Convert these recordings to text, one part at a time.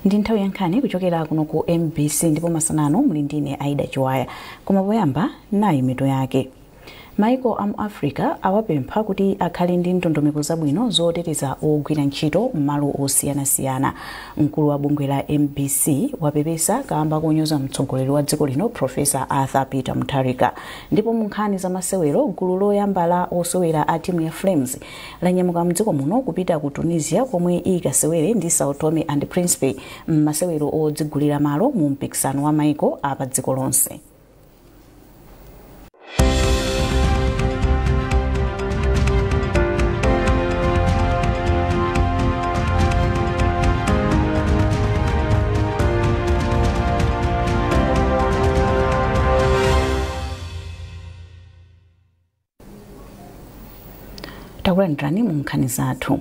Ndi nthawi yankhani kuchokera kuno ku MBC ndipo masanano muli ndine Aida Chiwaya. Koma poyamba nayi mitu yake. Maiko amu Africa awapempha kuti akhale ndi ndondomeko zabwino zoteteza ogwira ntchito m'malo osiyanasiyana. Mkulu wa bungwe la MBC wapepesa kamba konyoza mtsogoleri wa dziko lino Professor Arthur Peter Mutharika. Ndipo mu nkhani za masewero gulu loyamba la osewera a timu ya Flames lanyamuka mdziko muno kupita ku Tunisia komwe ikasewere ndi Sao Tome and Principe m'masewero odzigulira malo mu mpikisano wa maiko apa dziko lonse. Takulandirani mu nkhani zathu.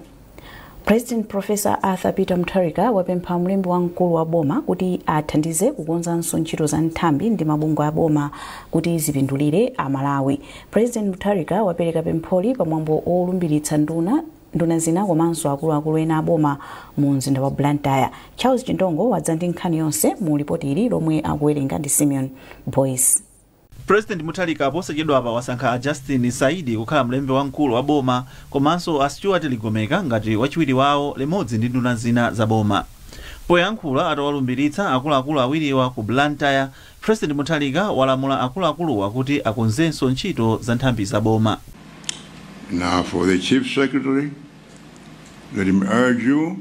President Professor Arthur Peter Mutharika wapempha mlembi wamkulu wa boma kuti athandize kukonzanso ntchito za nthambi ndi mabungwe a boma kuti zipindulire Amalawi. President Mutharika wapereka pempholi pamwambo olumbiritsa nduna zina komanso akuluakulu ena aboma mu mzinda wa Blantyre. Charles Chindongo wadza ndi nkhani yonse mu ripoti ili lomwe akuwerenga ndi Simeon Boyce. President Mutharika posachedwa apa wasankha a Justin Saidi kukhala mlembi wamkulu wa boma komanso a Stuart Ligomeka ngati wachiwiri wawo limodzi ndi nduna zina za boma. Poyankhula atawalumbiritsa akuluakulu awiriwa ku Blantyre, President Mutharika walamula akuluakuluwa kuti akonzenso ntchito za nthambi za boma. Now for the Chief Secretary, let me urge you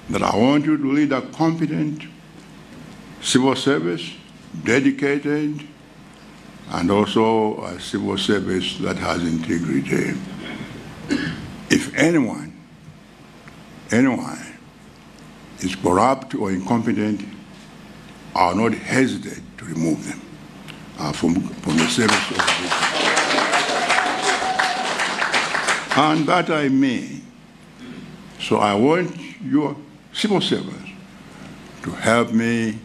that I want you to lead a competent civil service, dedicated, and also a civil service that has integrity. If anyone is corrupt or incompetent, I will not hesitate to remove them from the service of the people. And that I mean. So I want your civil servants to help me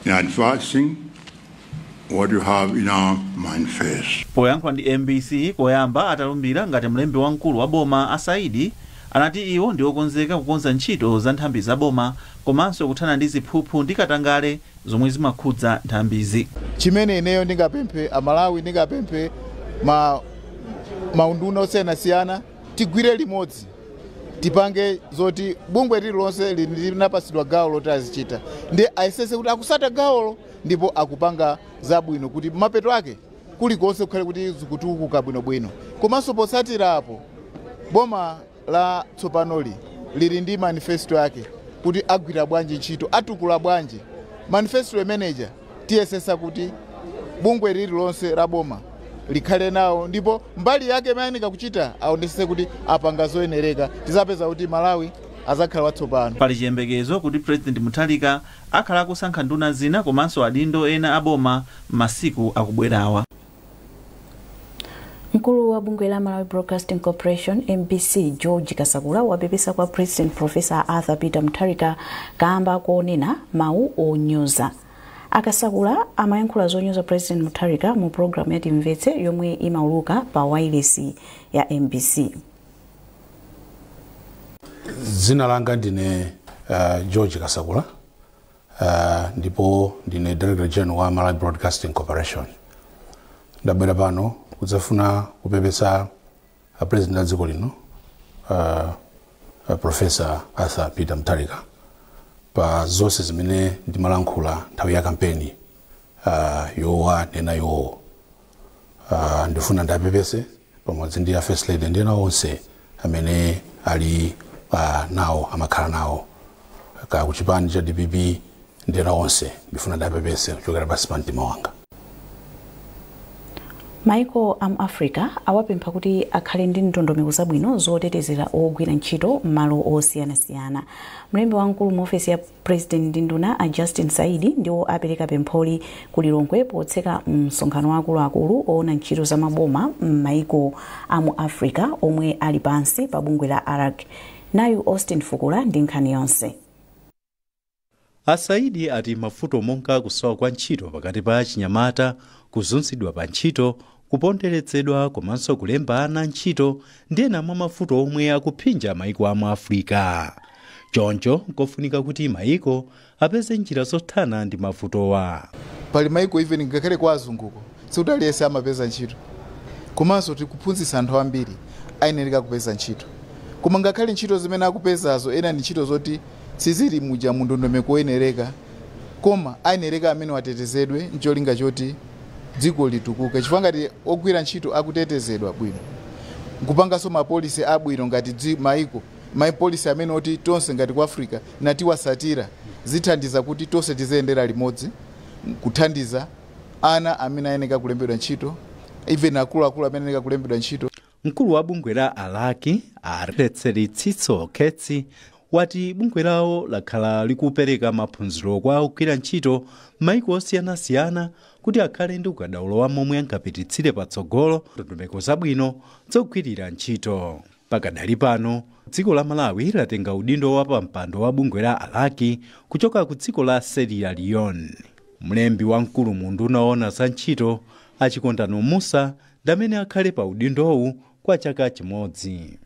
in advancing what you have in our manifest. Poyankhula ndi MBC koyamba atalumbira ngati mlembi wamkulu wa boma Asaidi anati iwo ndi okonzeka kukonza ntchito za nthambi za boma komanso kuthana ndi ziphuphu ndi katangale zomwe zimakhudza nthambizi. Chimene ineyo ndingapemphe Amalawi ndingapemphe maunduna osiyanasiyana tigwire limodzi. Tipange zoti bungwe lililonse linapasidwa gawo loti azichita. Ndi aisese kuti akusata gawolo ndipo akupanga zabwino kuti mapeto ake kulikonse kukhale kuti zikutukuka bwinobwino. Komanso posatira apo boma la tsopanoli lili ndi manifesto yake kuti agwira bwanji ntchito atukula bwanji. Manifesto manager tiyesesa kuti bungwe lililonse la boma likhale nawo ndipo mbali yake mayanika kuchita aonese kuti apanga zoyenereka tizapeza kuti Malawi azakhala watsopano. Pali chiyembekezo kuti President Mutharika akhala kusankha nduna zina komanso adindo ena aboma masiku akubwerawa. Mkulu wa bungwe la Malawi Broadcasting Corporation MBC George Kasakula wapepesa kwa President Professor Arthur Peter Mutharika kamba konena mawu onyoza. Akasakula amayankhula zonyoza President Mutharika mu program ya Timvetse yomwe imauluka pa wireless ya MBC. Zina langa ndine George Kasakula ndipo ndine Director General wa Malawi Broadcasting Corporation. Ndabwera pano kudzafuna kupepesa President wa dziko lino Professor Arthur Peter Mutharika pa zonse zimene ndimalankhula nthawi ya kampeni yowa nena yowo. Ndifuna ndapepese pamodzi ndi First Lady ndi ena onse amene ali nawo amakhala nawo ku chipani cha DPP ndi ena onse ndifuna ndapepese kuchokera pansi pa mtima wanga. Maiko amu Africa awapempha kuti akhale ndi ndondomeko zabwino zotetezera ogwira ntchito m'malo osiyanasiyana. Mlembi wamkulu mu ofisi ya President ndi nduna a Justin Saidi ndiwo apereka pempholi ku Lilongwe potseka msonkhano wakuluakulu oona ntchito za maboma m'maiko amu Africa omwe ali pansi pa bungwe la ARAC. Nayu Austin Fukula ndi nkhani yonse. Asaidi ati mafuto monga kusowa kwa ntchito pakati pa chinyamata, kuzunzidwa pa ntchito, kuponderetsedwa komanso kulemba ana ntchito ndi ena mwa mafuto omwe akuphinja maiko amu Africa. choncho kofunika kuti maiko apeze njira zothana ndi mavutowa. Pali maiko even ngakhale kwa azunguko sikuti aliyense amapeza ntchito, komanso tikuphunzitsa anthu ambiri ayenera kupeza ntchito, koma ngakhale ntchito zimene akupezazo ena ni ntchito zoti sizili muja mu ndondomeko oyenereka, koma ayenereka amene watetezedwe ncholinga choti dziko litukuke. Chifukwa ngati ogwira ntchito akutetezedwa bwino, nkupanganso mapolisi abwino ngati maiko mapolisi amene oti tonse ngati ku Africa natiwasatira zithandiza kuti tonse tiziyendera limodzi kuthandiza ana amene ayenera kulembedwa ntchito, even akuluakulu amene ayenera kulembedwa ntchito. Mkulu wa bungwe la Alaki Aretsitsitso Khetsi wati bungwe lawo lakhala likupereka maphunziro kwa ogwira ntchito maiko osiyanasiyana kuti akhale ndi ukadaulo wa momwe angapititsire patsogolo ndondomeko zabwino zogwirira ntchito. Pakadali pano dziko la Malawi latenga udindo wa pampando wa bungwe la Alaki kuchoka ku dziko la Sierra Leone. Mlembi wamkulu mu nduna yoona za ntchito Achikondano Musa ndamene akhale pa udindowu kwa chaka chimodzi.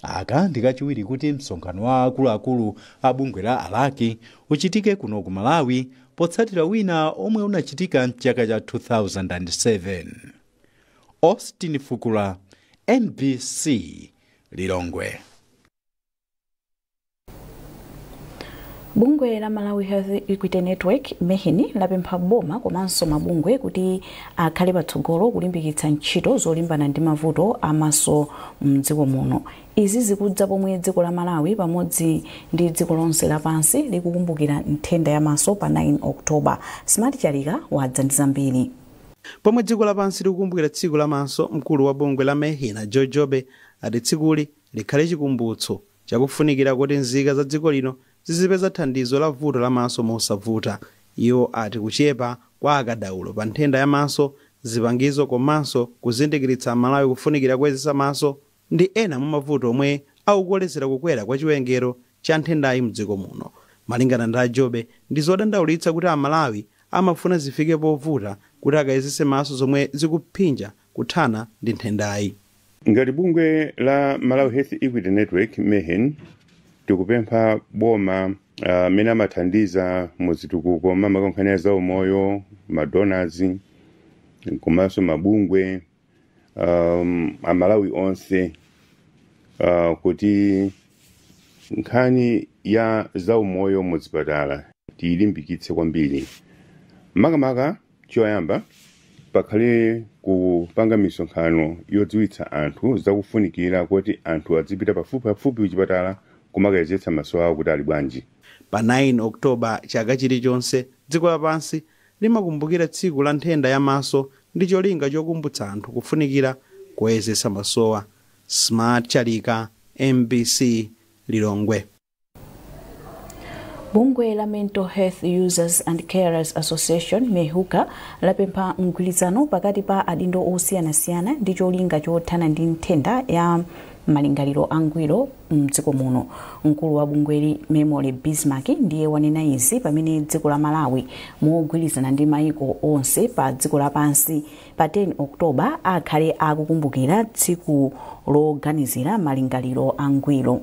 Aka ndi kachiwiri kuti msonkhano wa akuluakulu a bungwe la Alaki uchitike kuno ku Malawi potsatira wina omwe unachitika mchaka cha 2007. Austin Fukula, NBC, Lilongwe. Bungwe la Malawi Health Equity Network MEHIN lapempha boma komanso mabungwe kuti akhale patsogolo kulimbikitsa ntchito zolimbana ndi mavuto amaso mdziko muno. Izi zikudza pomwe dziko la Malawi pamodzi ndi dziko lonse lapansi likukumbukira nthenda ya maso pa 9 Oktoba. Smart Chalika wadza ndi zambiri. Pomwe dziko lapansi likukumbukira tsiku la maso, mkulu wa bungwe la MEHIN Joe Jobe ati tsikuli likhale chikumbutso chakufunikira kuti nzika za dziko lino zizipeza thandizo la vuto la maso mosavuta. Iwo ati kuchepa kwa akadaulo pa nthenda ya maso, zipangizo komanso kuzindikiritsa Malawi kufunikira kuyezesa maso ndi ena mwa mavuto omwe akukolezera kukwera kwa chiwerengero cha nthendayi mdziko muno. Malingana ndi Jobe, ndi zodandaulitsa kuti Amalawi amafuna zifike povuta kuti akayezese maso zomwe zikuphinja kuthana ndi nthendayi. Ngati bungwe la Malawi Health Equity Network MEHIN tikupempha boma amene amathandiza muzitukuko mamakonkhani za umoyo, madonors komanso mabungwe Amalawi onse kuti nkhani ya za umoyo muzipatala tiyilimbikitse kwambiri. Makamaka choyamba pakhale kupanga misonkhano yodziwitsa anthu zakufunikira kuti anthu azipita pafupi kuchipatala kumakayezetsa maso awo kuti ali bwanji. Pa 9 Oktoba chaka chilichonse dziko lapansi limakumbukira tsiku la nthenda ya maso ndi cholinga chokumbutsa anthu kufunikira kuyezetsa masowa. Smart Chalika, MBC, Lilongwe. Bungwe la Mental Health Users and Carers Association MEHUCA lapempha mgwirizano pakati pa adindo osiyanasiyana ndi cholinga chothana ndi nthenda ya malingaliro angwiro mdziko muno. Mkulu wa bungweli Memory Bismarck ndiye wanena izi pamene dziko la Malawi mogwirizana ndi maiko onse pa dziko lapansi pa 10 Oktoba akhale akukumbukira tsiku loganizira malingaliro angwiro.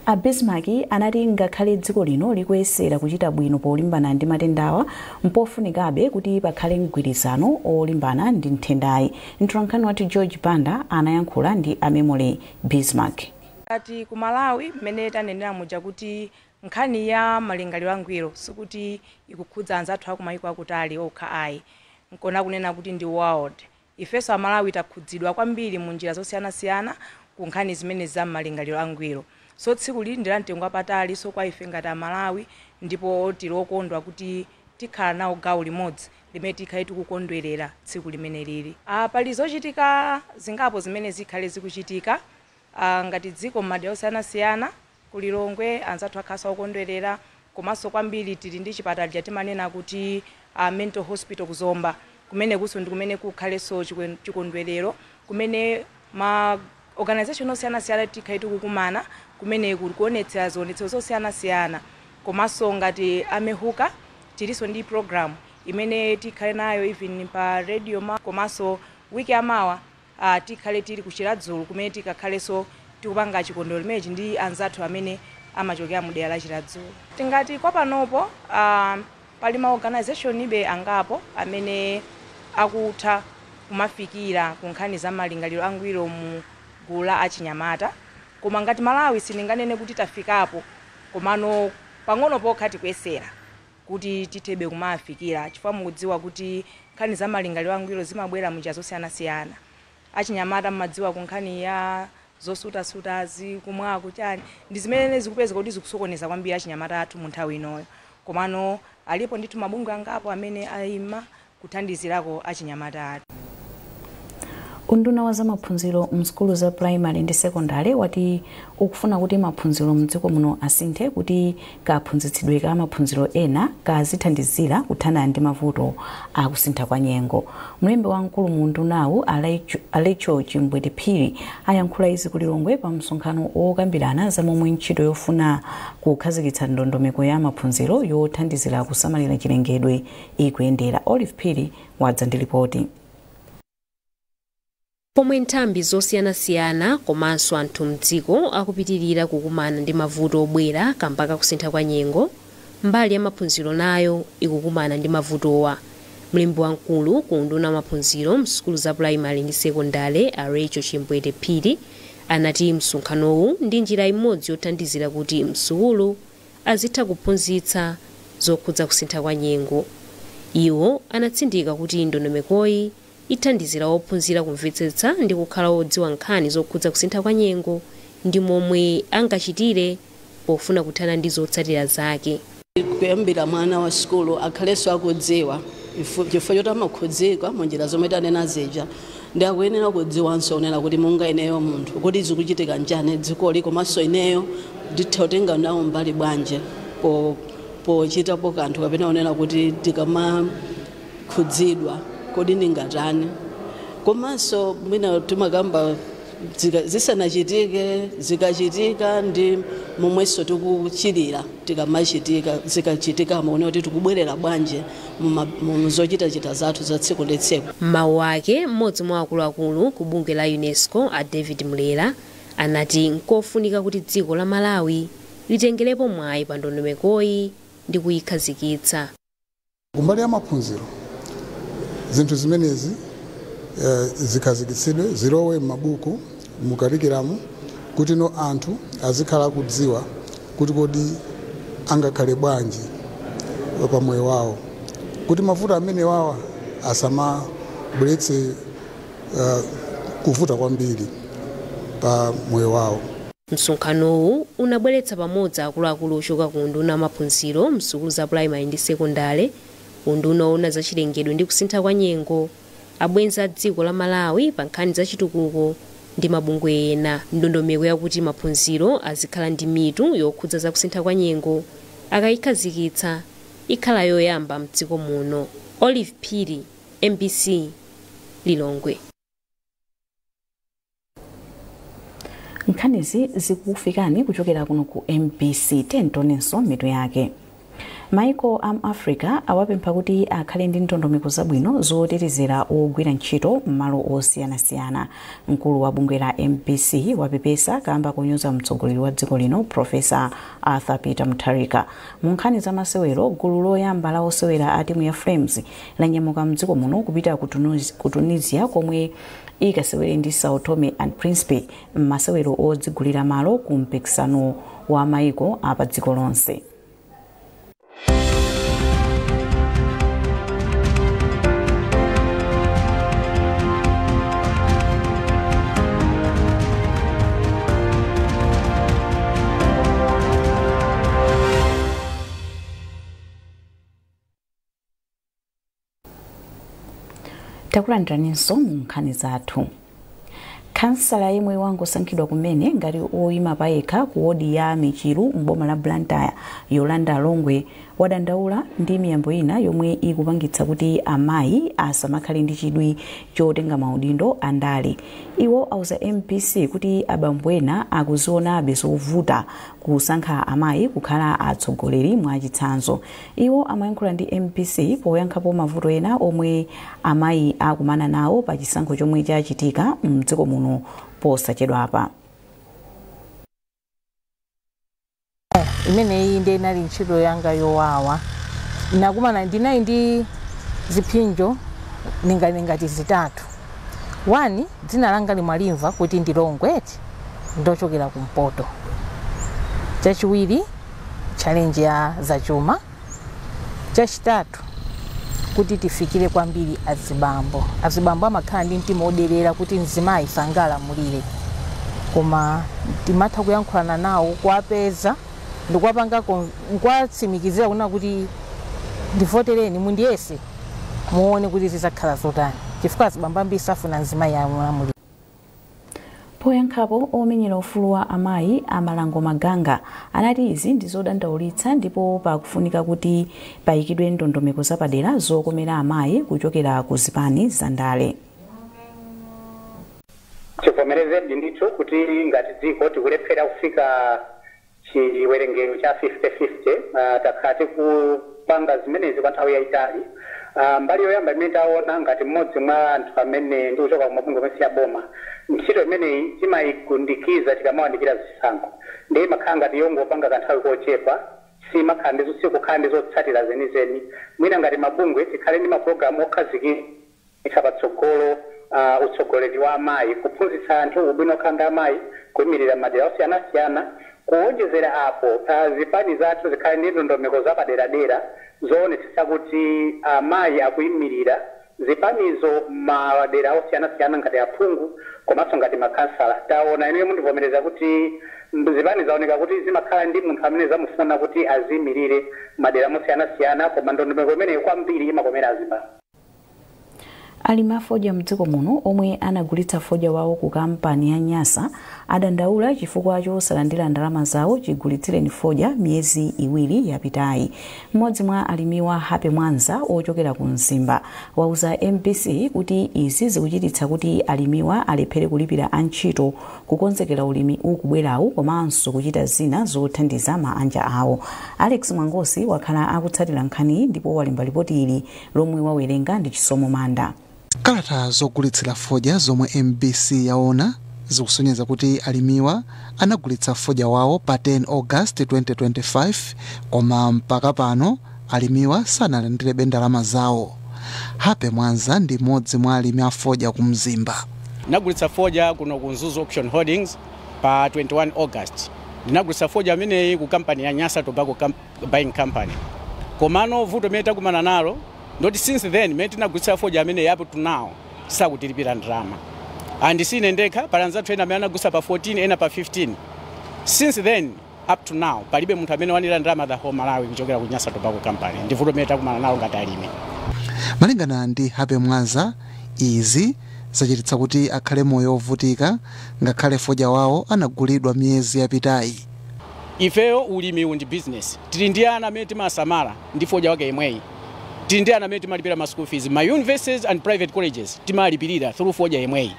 A Bismarck anati ngakhale dziko lino likuyesera kuchita bwino polimbana ndi matendawa, mpofunikabe kuti pakhale mgwirizano olimbana ndi nthendayi. Mtolankhani wati George Banda anayankhula ndi a Memory Bismarck. Ati ku Malawi mmene tanenera muja kuti nkhani ya malingaliro angwiro sikuti ikukhudza anzathu aku mayiko akutali okha ayi, nkona kunena kuti ndi world. Ifeso Malawi takhudzidwa kwambiri mu njira zosiyanasiyana ku nkhani zimene za malingaliro angwiro. So tsiku lili ndilantengo apatali so kwa ife ngati Malawi, ndipo tilokondwa kuti tikhala nawo gawo limodzi limene tikhale tikukondwerera tsiku limene lili. Pali zochitika zingapo zimene zikhale zikuchitika ngati dziko m'madera osiyanasiyana ku Lilongwe anzathu akhala okondwerera, komanso kwambiri tili ndi chipatala chatimanena kuti mental hospital kuzomba kumene kuso ndi kumene kukhalenso chikondwerero kumene ma organization osiyanasiyana tikhale tikukumana kumene kuli kuonetsa zionetso zosiyanasiyana. Komanso ngati MEHUCA tiliso ndi program imene tikhale nayo even pa radio komanso wiki amawa tikhale tili kuchiradzulu kumene tikakhalenso tikupanga chikondwerero mechi ndi anzathu amene amachokera mu dera la Chiradzulo. Tingati kwa panopo pali ma organization ibe angapo amene akutha kumafikira ku nkhani za malingaliro angwiro mu gulu la achinyamata, koma ngati Malawi sininganene kuti tafikapo, komano pang'ono pokha tikuyesera kuti tithebe kumafikira, chifukwa mukudziwa kuti nkhani za malingaliro angwiro zimabwera munjira zosiyanasiyana. Achinyamata mmadziwa ku nkhani ya zosutasuta kumwako chani ndi zimene zikupezeka kuti zikusokoneza kwambiri achinyamata athu mu nthawi inoyo, komano alipo ndithu mabungwe angapo amene ayima kuthandizirako achinyamata athu. Unduna wa zamaphunziro msukulu za primary ndi secondary wati ukufuna kuti maphunziro mdziko muno asinthe kuti kaphunzitsidwe ka maphunziro ena kazithandizira kuthana ndi mavuto akusintha kwa nyengo. Mlembi wamkulu mu undunawu Alecho Chimbwete Phiri ayankhula izi ku Lilongwe pa msonkhano okambirana za momwe ntchito yofuna kukhazikitsa ndondomeko ya maphunziro yothandizira kusamalira chilengedwe ikuyendera. Olive Phiri wadza ndi ripoti. Pomwe nthambi zosiyanasiyana komanso anthu mdziko akupitirira kukumana ndi mavuto obwera kamba ka kusintha kwa nyengo, mbali ya maphunziro nayo ikukumana ndi mavutowa. Mlembi wamkulu ku unduna wa maphunziro msukulu za primary ndi secondary Alecho Chimbwete Phiri anati msonkhanowu ndi njira imodzi yothandizira kuti msukulu azitha kuphunzitsa zokhudza kusintha kwa nyengo. Iwo anatsindika kuti ndondomekoyi ithandizira ophunzira kumvetsetsa ndi kukhala odziwa nkhani zokhudza kusintha kwa nyengo ndi momwe angachitire pofuna kuthana ndi zotsatira zake. Kuyambira mwana wa skulu akhalenso akudziwa chifukwa choti amakhudzika munjira zomwe tanena zija, ndi akuyenera kudziwanso unena kuti munga ineyo munthu kuti zikuchitika njani dzikoli, komanso ineyo nditha kutenga nawo mbali bwanje pochitapo kanthu kapena unena kuti tikamakhudzidwa kodi ningatani. Komanso mwina timakamba zisanachitike zikachitika ndi momwenso tikuchirira tikamachitika zikachitika maone kuti tikubwerera bwanje mu zochitachita zathu za tsiku ndi tsiku. Mawu ake mmodzi mwa akuluakulu ku bungwe la UNESCO a David Mlera anati nkofunika kuti dziko la Malawi litengerepo mwayi pa ndondomekoyi ndi kuyikhazikitsa. Kumbali ya maphunziro zinthu zimenezi zikhazikitsidwe zilowe m'mabuku mu curriculum kuti no anthu azikhala kudziwa kuti kodi angakhale bwanji pa moyo wawo, kuti mavuto amene wawa asamabweretse kuvuta kwambiri pa moyo wawo. Msonkhanowu unabweretsa pamodzi akuluakulu ochoka ku unduna wa maphunziro msukulu za primary ndi secondary, unduna woona za chilengedwe ndi kusintha kwa nyengo, abwenzi a dziko la Malawi pa nkhani za chitukuko ndi mabungwe ena. Ndondomeko yakuti maphunziro azikhala ndi mitu yokhudza za kusintha kwa nyengo akayikhazikitsa ikhala yoyamba mdziko muno. Olive Phiri, MBC, Lilongwe. Nkhanizi zikufikani kuchokera kuno ku MBC. Tentonenso mitu yake. Maiko am Africa awapempha kuti akhale ndi ndondomeko zabwino zotetezera ogwira ntchito m'malo osiyanasiyana. Mkulu wa bungwe la MBC wapepesa kamba kunyoza mtsogoleri wa dziko lino Profesa Arthur Peter Mutharika. Mu nkhani za masewero, gulu loyamba la osewera a timu ya Flames lanyamuka mdziko muno kupita ku Tunisia komwe ikasewere ndi Sao Tome and Principe m'masewero odzigulira malo ku mpikisano wa maiko apa dziko lonse. Takulandiranso mu nkhani zathu. Kansala yemwe wangosankhidwa kumene ngati oyima payekha ku wodi ya Michiru m'boma la Blantyre Yolanda Longwe wadandaula ndi miyambo ina yomwe ikupangitsa kuti amayi asamakhale ndi chidwi chotenga maudindo andale. Iwo auza MPC kuti abambo ena akuzionabe zovuta kusankha amayi kukhala atsogoleri mwa chitsanzo. Iwo amayankhula ndi MPC poyankhapo mavuto ena omwe amayi akumana nawo pa chisankho chomwe chachitika mdziko muno posachedwapa. imeneyi ndi inali ntchito yanga yowawa. Nakumana ndinayi ndi ziphinjo ngati zitatu. 1 dzina langa limwalimva kuti ndilongweti ndochokera kumpoto. Chachiwiri challenge ya zachuma. Chachitatu kuti tifikire kwambiri azibambo. Azibambo amakhala ndi mtima oderera kuti mzimayi sangalamulire. Koma timatha kuyankhulana nawo kuwapeza ndikuwapangako nkwatsimikizira kuna kuti ndivotereni mundiyese muone kuti zizakhala zotani. Chifukwa azibambo ambiri safuna mzimayi amulamulire. Poyankhapo omenyera ufulu wa amayi Amalango Maganga anati izi ndizodandaulitsa ndipo pakufunika kuti payikidwe ndondomeko zapadera zokomera amayi kuchokera ku zipani za ndale. Chivomereze ndithu kuti ngati dziko tikulephera kufika chiwerengero cha 50-50 takhati kupanga zimenezi kwa nthawi yayitali. Mbali yoyamba imene taona ngati mmodzi mwa anthu amene ndi kuchoka kumabungwe amene siyaboma ntchito imeneyi timayigundikiza tikamawandikira zisankho ndiye imakhala ngati yongopanga kanthawi kochepa simakhala ndi sikukhala ndi zotsatira zenizeni. Mwina ngati mabungwe tikhale ndi mapulogalamu okhazikitsa patsogolo utsogoleri wa amayi kuphunzitsa anthu ubwino okhala amayi kuyimirira madera osiyanasiyana. Kuwonjezera apo zipani zathu zikhale ndi ndondomeko zapaderadera zoonetsetsa kuti amayi akuyimirira zipanizo madera osiyanasiyana ngati aphungu komanso ngati makansala. Taona ine mundivomereza kuti zipani zaoneka kuti zimakhala ndi munthu amene zamufuna kuti aziyimirire madera osiyanasiyana koma ndondomeko imeneyo kwambiri imakomera azibambo. Alimi afodya mdziko muno omwe anagulitsa fodya wawo ku kampani ya Nyasa adandaula chifukwa chosalandira ndalama zawo chigulitsireni fodya miyezi 2 yapitayi. Mmodzi mwa alimiwa Happy Mwanza ochokera ku Mzimba wauza MBC kuti izi zikuchititsa kuti alimiwa alephere kulipira antchito kukonzekera ulimi ukubwerawu komanso kuchita zina zothandiza mabanja awo. Alex Mwangosi wakhala akutsatira nkhani ndipo walemba ripoti ili lomwe wawerenga ndi Chisomo Manda. Kalata zogulitsira fodya zomwe MBC yaona zikusonyeza kuti alimiwa anagulitsa fodya wawo pa 10 August 2025 koma mpaka pano alimiwa sanalandire ndalama zawo. Happy Mwanza ndi mmodzi mwa alimi a fodya ku Mzimba. Nagulitsa fodya kuno ku Nzuzu Auction Holdings pa 21 August. Ndinagulitsa fodya ameneyi ku kampani ya Nyasa Tobacco Buying Company. Komano vuto limene takumana nalo ndoti since then meti nagulitsa fodya amene up to now sakutilipira ndalama. And sine ndekha palanzathu ena amene anagulitsa pa 14 ena pa 15. Since then up to now palibe munthu amene wanira ndalama za home Malawi kuchokera ku Nyasa Tobacco Company. Ndi vuto limene takumana nalo ngati alimi. Malingana ndi Happy Mwanza izi zachititsa kuti akhale moyo ovutika ngakhale fodya wawo anagulidwa miyezi yapitayi. Ifeyo ulimi ndi business. Tili ndi ana amene timasamala ndi fodya wake yemweyi. Tili ndi ana amene timalipira ma school fees. My universities and private colleges timalipirira through fodya yemweyi.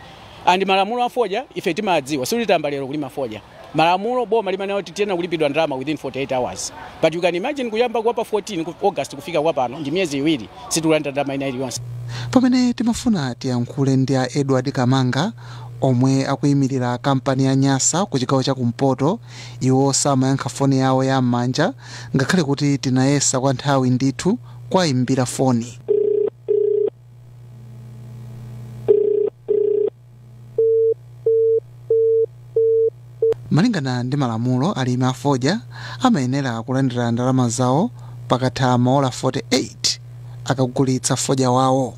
And malamulo a fodya ife timadziwa silitamba lero kulima fodya. Malamulo boma limene kuti tiyena kulipidwa ndalama within 48 hours. But you can imagine kuyamba kwa pa 14 August kufika kwa pano ndi miyezi 2 situlanda ndalama ina iliyonse. Pamene timafuna tiyankhule ndi a Edward Kamanga omwe akuyimirira kampani ya Nyasa ku chigawo cha kumpoto, iwo samayankha foni yawo ya m'manja ngakhale kuti tinayesa kwa nthawi ndithu kwayimbira foni. Malingana ndi malamulo alimi a fodya amayenera kulandira ndalama zawo pakatha maola 48 akagulitsa fodya wawo.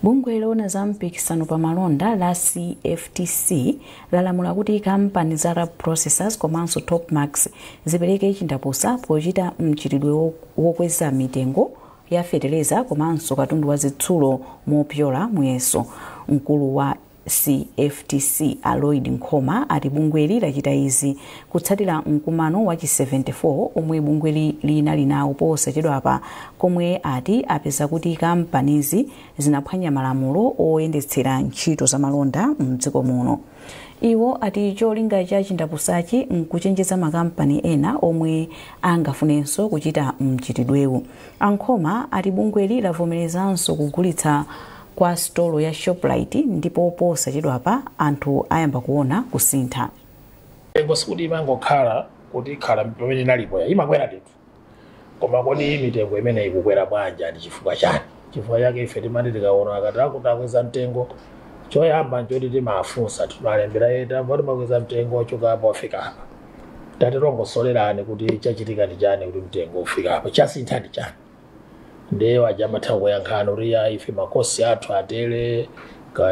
Bungwe loona za mpikisano pa malonda la CFTC lalamula kuti kampani za rub processors komanso Topmax zipereke chindapusa pochita mchitidwe wokweza mitengo ya feteleza komanso katundu wa zitsulo mopyola muyeso. Mkulu wa CFTC Aloyd Nkhoma ati bungweli lachita izi kutsatira mkumano wa 74 omwe bungweli linali nawo posachedwapa komwe ati apeza kuti kampanizi zinaphwanya malamulo oyendetsera ntchito za malonda mdziko muno. Iwo ati cholinga cha chindapusachi nkuchenjeza makampani ena omwe angafunenso kuchita mchitidwewu. Ankhoma ati bungweli lavomerezanso kugulitsa kwa stolo ya Shoprite ndipo posachedwapa anthu ayamba kuona kusintha. mitengo sikuti imangokhala kuti ikhala pamene inalipo imakwera ndithu koma kodi mitengo imene ikukwera bwanji ndi chifukwa chani chifukwa chake ife timati tikaona akati akukweza mtengo choyamba nchoti timafunsa timalembera yeta voti makweza mtengo ochoka apa wafika apa tatirongosolerani kuti chachitika ndi chani kuti mtengo ufika apa chasintha ndi chani ndiye waja mathawu kuyankhana kuti ife makosi athu atere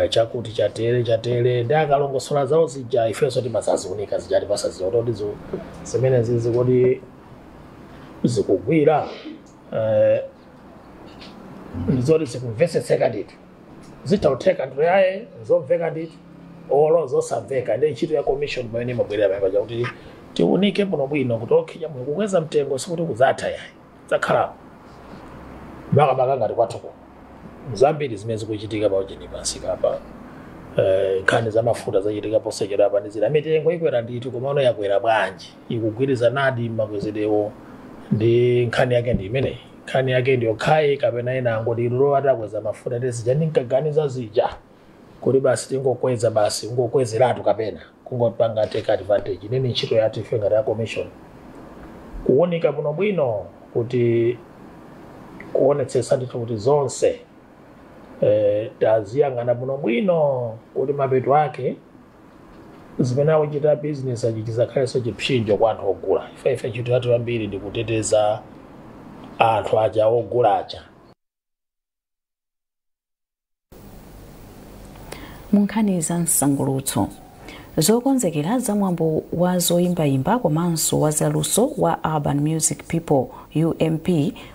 chakuti chatere ndi akalongosola zawo zija ifenso timazaziunika zijati pasaziwa kuti zimene zizi kuti zikugwira ndizoti zikumveseseka ndithu zitautheka ndito yaye zomveka ndithu olo zosamveka ndi ntchito ya commission pamene imabwerera pamene paja kuti tiunike bwino bwino kuti okhinya mwe kukweza mtengo sikuti kuzatha yaye zakhalapo makamaka ngati kwathuko zambiri zimene zikuchitika paujeni pansi kapa nkhani za mafuta zachitika posachedwa apa ndi zina mitengo ikwera ndithu koma ono yakwera bwanji ikugwirizanadi makwezerewo ndi nkhani yake ndi imeneyi nkhani yake ndiyo khayi kapena ina angoti ilulo atakweza mafuta ndi zija ndinkaganiza zija kuti basi tingokweza basi ungokwezeratu kapena kungopanga take advantage nini ntchito yathu ife ngati ya commission kuwunika bwino bwino kuti kuonetsetsa ndithu kuti zonse taziyang'ana bwino bwino kuti mapeto ake zimene akuchita business achitizakhalenso chipsinjo kwa anthu ogula ife ntchito yathu yambiri ndi kuteteza anthu aja ogula aja. Munkhani za msangulutso zokonzekera za mwambo wa zoyimbayimba komanso wa zaluso wa Urban Music People UMP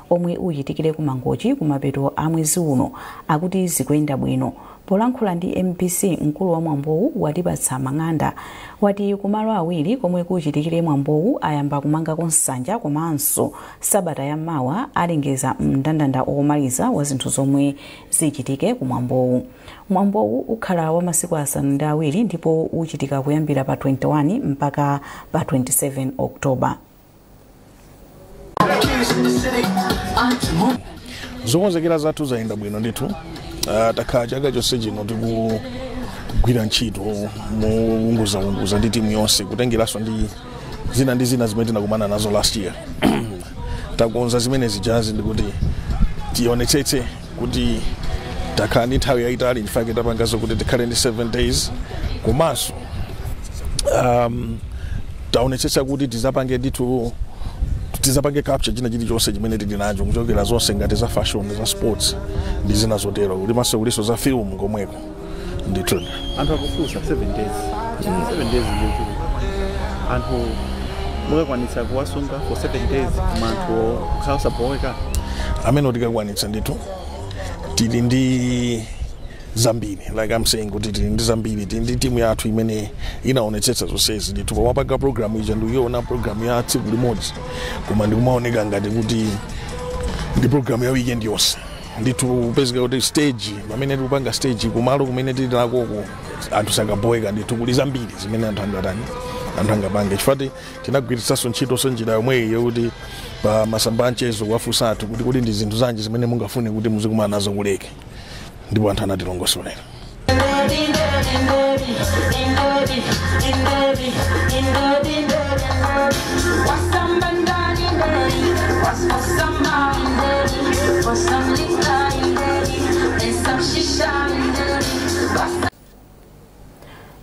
omwe uchitikire kumangochi kumapeto a mwezi uno akuti zikuyenda bwino. Polankhula ndi MBC mkulu wa mwambowu watipatsa mang'anda wati kumalo awiri komwe kuchitikire mwambowu ayamba kumanga nsanja komanso sabata ya mawa alengeza mndandanda omaliza wa zinthu zomwe zichitike kumwambowu. Mwambowu ukhala wa masiku asanu ndi awiri ndipo uchitika kuyambira pa 21 mpaka pa 27 Oktoba. Zokonzekera zathu zayenda bwino ndithu. Takhala chaka chonse chino tikugwira ntchito mounguza ndi timu yonse kutengeranso ndi zina zimene tinakumana nazo last year. Takonza zimene zijazi ndikuti tionetsetse kuti takhala ndi nthawi yayitali ndifake tapangazo kuti tikhale ndi 7 days komanso taonetsetsa kuti tizapange capture china chilichonse chimene tili nacho kuchokera zonse ngati za fashion za sports ndi zina zotero kuti maso kuliso za film komweko ndithu anthu akufunsa 7 days 7 days ndithu anthu mukakwanitsa kuwasunga for 7 days koma anthu khawusapoweka amene tikakwanitsa ndithu tili ndi zambiri like I'm saying kuti tili ndi zambiri tili ndi timu yathu imene inaonetsetsa zonsezi ndithu pomapanga program ija ndiyoona program ya tsiku limodzi koma ndikumaoneka ngati kuti ndi program ya weekend yonse ndithu upezeka kuti stage pamene tikupanga stage kumalo kumene tili nakoko anthu sakaboweka ndithu kuli zambiri zimene anthu angapange chifukwa tinagwiritsanso ntchito njira yomweyi yokuti pa masamba anchezo kuwafunsa anthu kuti kodi ndi zinthu zanji zimene mungafune kuti muzikumana nazo kuleke ndipo anthu anatilongosolera.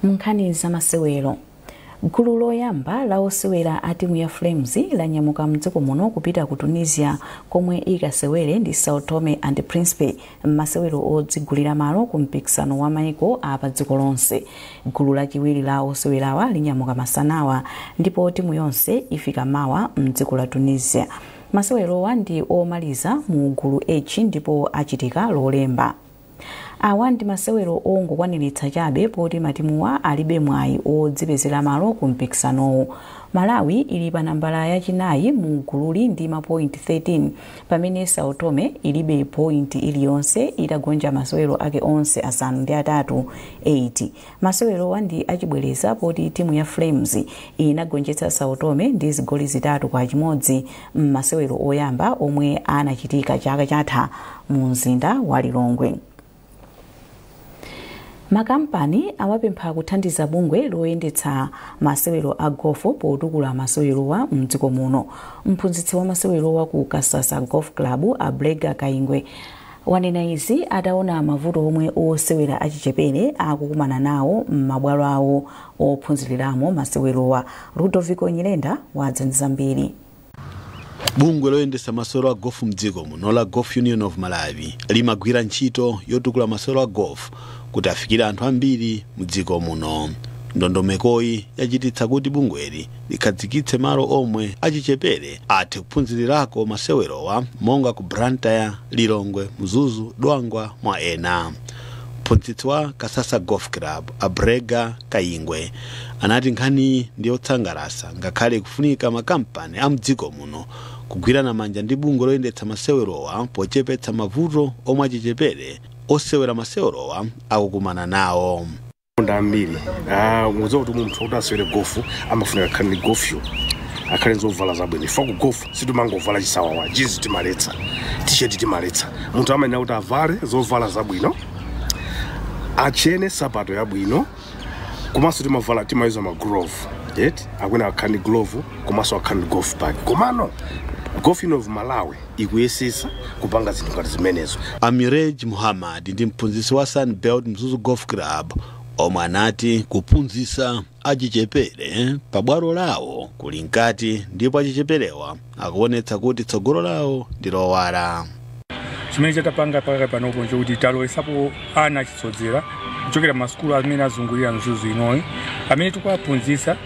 Munkhani za masewero gulu loyamba la osewera a timu ya Flames lanyamuka mdziko muno kupita ku Tunisia komwe ikasewere ndi Sao Tome and Principe m'masewero odzigulira malo ku mpikisano wa maiko apa dziko lonse. Gulu lachiwiri la osewerawa linyamuka masanawa ndipo timu yonse ifika mawa mdziko la Tunisia. Masewerowa ndi omaliza mu gulu H ndipo achitika lolemba. Awa ndi masewero ongokwaniritsa chabe poti matimuwa alibe mwayi odzipezera malo ku mpikisanowo. Malawi ili pa nambala yachinayi mu gululi ndi mapoint 13 pamene Sao Tome ilibe point iliyonse itagonja masewero ake onse asanu ndi atatu 8. Masewerowa ndi achibwereza poti timu ya Flames inagonjetsa Sao Tome ndi zigoli zitatu kwa chimodzi m'masewero oyamba omwe anachitika chaka chatha mu mzinda wa Lilongwe. makampani awapempha kuthandiza bungwe loyendetsa masewero a gofu potukula masewerowa mdziko muno. Mphunzitsi wa masewerowa ku Kasasa Golf Club Abrega Kaingwe wanena izi ataona mavuto omwe osewera achichepere akukumana nawo m'mabwalo awo ophunziramo masewerowa. Ludovico Nyirenda wadzandiza mbiri. Bungwe loyendetsa masewero a golf mdziko muno la Golf Union of Malawi limagwira ntchito yotukula masewero a golf kuti afikire anthu ambiri mdziko muno. Ndondomekoyi yachititsa kuti bungweli likhazikitse malo omwe achichepere athe kuphunzirirako masewerowa monga ku Blantyre, Lilongwe, Mzuzu, Dwangwa mwa ena. Mphunzitsi wa Kasasa Golf Club Abrega Kaingwe anati nkhani ndi yotsangalatsa ngakhale kufunika makampani a mdziko muno kugwirana manja ndi bungwe loyendetsa masewerowa pochepetsa mavuto omwe achichepere osewera masewerowa akukumana nawo. Ndambiri muzo kuti munthu kuti asewere gofu amafunika akhale ndi gofu akhale nzovala zabwino. Ifa ku gofu situmangovala chisawawa, jizi timaletsa, t-shirt timaletsa. Munthu amene kuti avale zovala zabwino, achene sapato yabwino, komanso timavala timayuza ma glove. Yet akwena akhale ndi glove komanso akhale ndi golf bag. Komano Golf Union of Malawi ikuyesesa kupanga zinthu ngati zimenezo. Amirej Muhammad ndi mphunzitsi wa Sunbelt Mzuzu Golf Club omwe anati kuphunzitsa achichepere pabwalo lawo kuli nkati ndipo achicheperewa akuonetsa kuti tsogolo lawo ndi lowala. Chimene chatapanga paka panopo nchokuti talowesapo ana achisodzera kuchokera masukulu amene azungulira Mzuzu inoyi amene tikuwaphunzitsa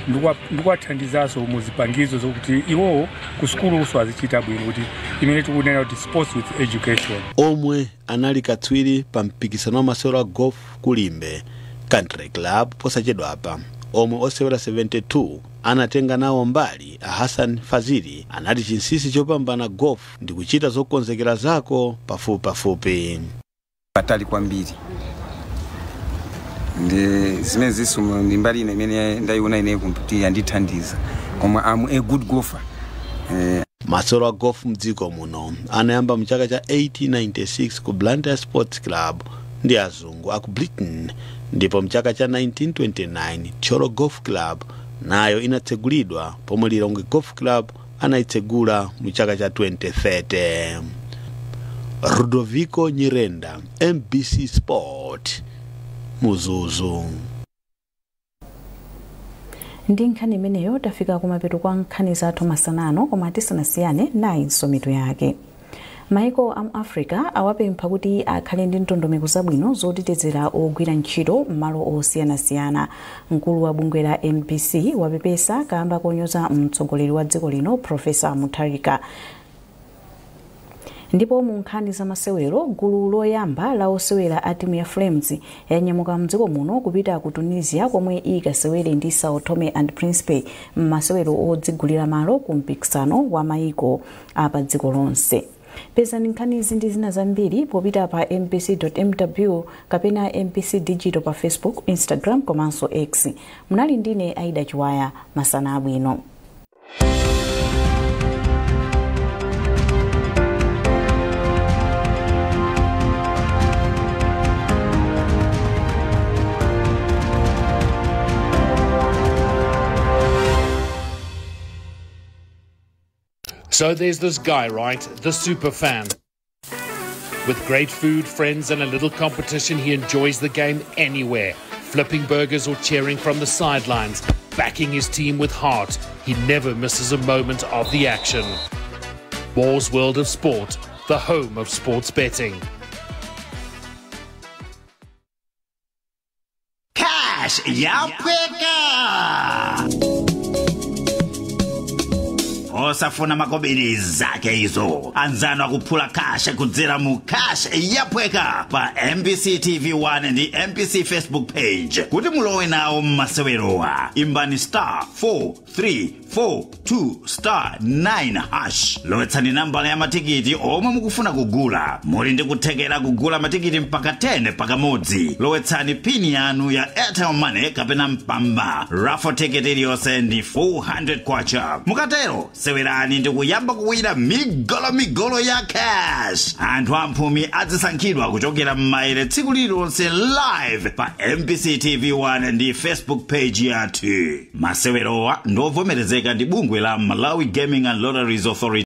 ndikuwathandizanso muzipangizo zokuti iwowo ku sukuluso azichita bwino kuti imene tikunena kuti sports with education. Omwe anali katswiri pa mpikisano wa masewero a golf kulimbe Country Club posachedwapa omwe osewera 72 anatenga nawo mbali. Hassan Fazili anati chinsinsi chopambana golf ndi kuchita zokonzekera zako pafupi. Patali kwambiri ndi zimene zisumu ndi mbali imene ndaiona ine kuti yandithandiza koma am a good golfer. Masewero a golf mdziko muno anayamba mchaka cha 1896 ku Blantyre Sports Club ndi azungu aku Britain, ndipo mchaka cha 1929 Cholo Golf Club nayo inatsegulidwa pomwe Lilongwe Golf Club anaitsegula mchaka cha 2030. Ludovico Nyirenda, MBC Sport, Mzuzu. Ndi nkhani imeneyo tafika kumapeto kwa nkhani zathu masanano koma tisanasiyane nayi nsomito yake. Maiko am Africa awapempha kuti akhale ndi ndondomeko zabwino zotetezera ogwira ntchito m'malo osiyanasiyana. Mkulu wa bungwe la MBC wapepesa kamba konyoza mtsogoleri wa dziko lino Profesa Mutharika. Ndipo mu nkhani za masewero gulu loyamba la osewera a timu ya Flames yanyamuka mdziko muno kupita ku Tunisia komwe ikasewere ndi Sao Tome and Principe m'masewero odzigulira malo ku mpikisano wa maiko apa dziko lonse. Pezani nkhani izi ndi zina zambiri popita pa mpc.mw kapena MPC Digital pa Facebook, Instagram komanso X. Munali ndine Aida Chiwaya, masana abwino. So there's this guy, right? The super fan. With great food, friends, and a little competition, he enjoys the game anywhere. Flipping burgers or cheering from the sidelines, backing his team with heart. He never misses a moment of the action. Moore's World of Sport, the home of sports betting. Cash yapweka! Osafuna makobiri zake hizo. Anzano kuphula cash kudzera mu cash yapweka pa MBC TV1 ndi MBC Facebook page. Kuti mulowe nawo mmasewerowa. Imbani *434 *42*9# lowetsani nambala ya matikiti omwe mukufuna kugula. Muli ndi kuthekera kugula matikiti mpaka 10 pakamodzi. Lowetsani pini yanu ya Airtel Money kapena mpamba. Raffle ticket iliyonse ndi 400 kwacha. Mukatero sewerani ndi kuyamba kuwina migolo ya cash. Anthu amphumi azisankhidwa kuchokera m'maere tsiku lililonse live pa MBC TV 1 ndi Facebook page yathu. Masewerowa ndovomerezeka ndi bungwe la Malawi Gaming and Lotteries Authority.